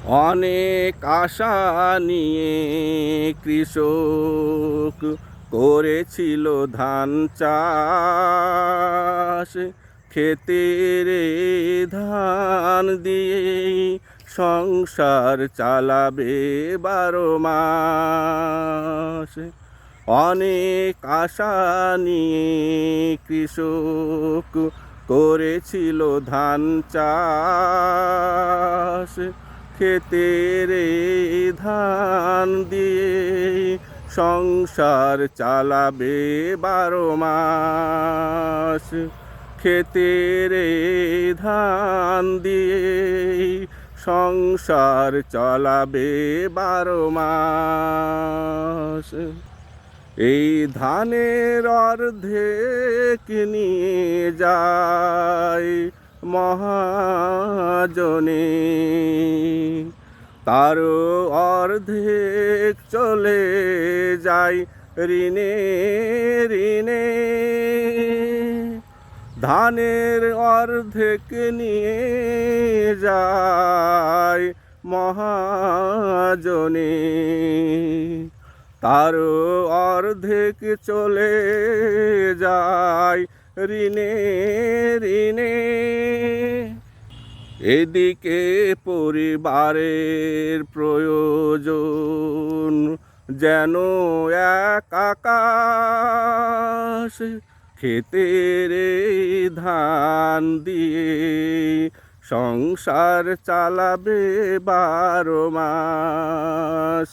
অনেক আশা নিয়ে কৃষক করেছিল ধান চাষ। ক্ষেতের ধান দিয়ে সংসার চালাবে 12 মাস। অনেক আশা নিয়ে কৃষক করেছিল ধান চাষ। ক্ষেতের ধান দিয়ে সংসার চালাবে 12 মাস। ক্ষেতের ধান দিয়ে সংসার চালাবে 12 মাস। এই ধানের অর্ধেক নিয়ে যায় মহাজনে, তারও অর্ধেক চলে যায় ঋণে ঋণে। ধানের অর্ধেক নিয়ে যায় মহাজনে, তারও অর্ধেক চলে যায় ঋণে ঋণে। এদিকে পরিবারের প্রয়োজন যেন এক আকাশ। ক্ষেতের ধান দিয়ে সংসার চালাবে 12 মাস।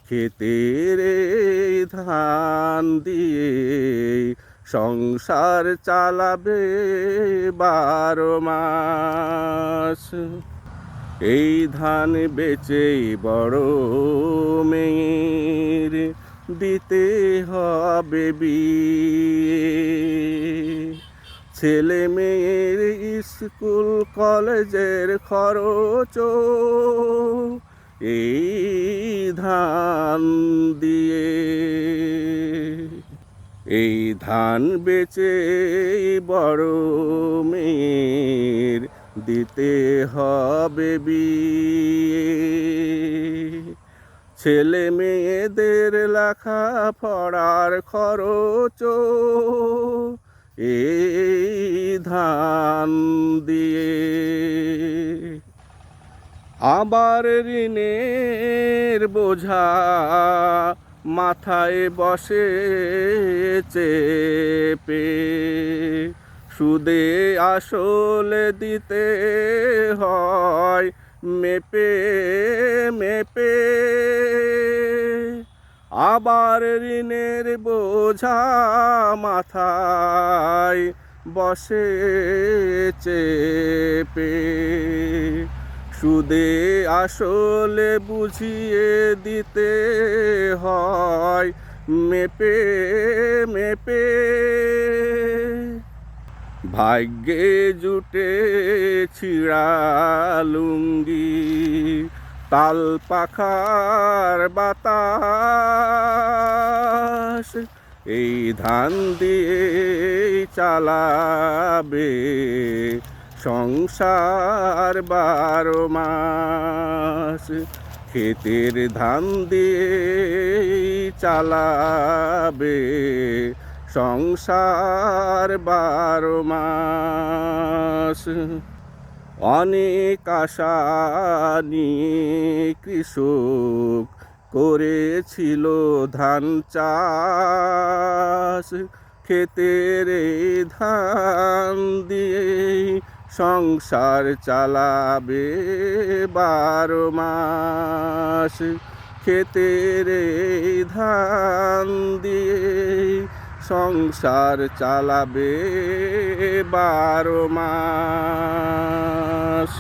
ক্ষেতের ধান দিয়ে সংসার চালাবে 12 মাস। এই ধান বেচেই বড় মেয়ের দিতে হবে বিয়ে। ছেলে মেয়ের স্কুল কলেজের খরচ এই ধান দিয়ে। এই ধান বেচে বড় মেয়ের দিতে হবে বিয়ে। ছেলে মেয়েদের লেখাপড়ার খরচ এই ধান দিয়ে। আবার ঋণের বোঝা মাথায় বসে চেপে, সুদে আসলে দিতে হয় মেপে মেপে। আবার ঋণের বোঝা মাথায় বসে চেপে, সুদে আসলে বুঝিয়ে দিতে হয় মেপে মেপে। ভাগ্যে জুটে ছিঁড়া লুঙ্গি, তাল পাখার বাতাস। এই ধান দিয়ে চালাবে সংসার 12 মাস। ক্ষেতের ধান দিয়ে চালাবে সংসার 12 মাস। অনেক আশা নিয়ে কৃষক করেছিল ধান চাষ। ক্ষেতের ধান দিয়ে সংসার চালাবে 12 মাস। ক্ষেতের ধান দিয়ে সংসার চালাবে 12 মাস।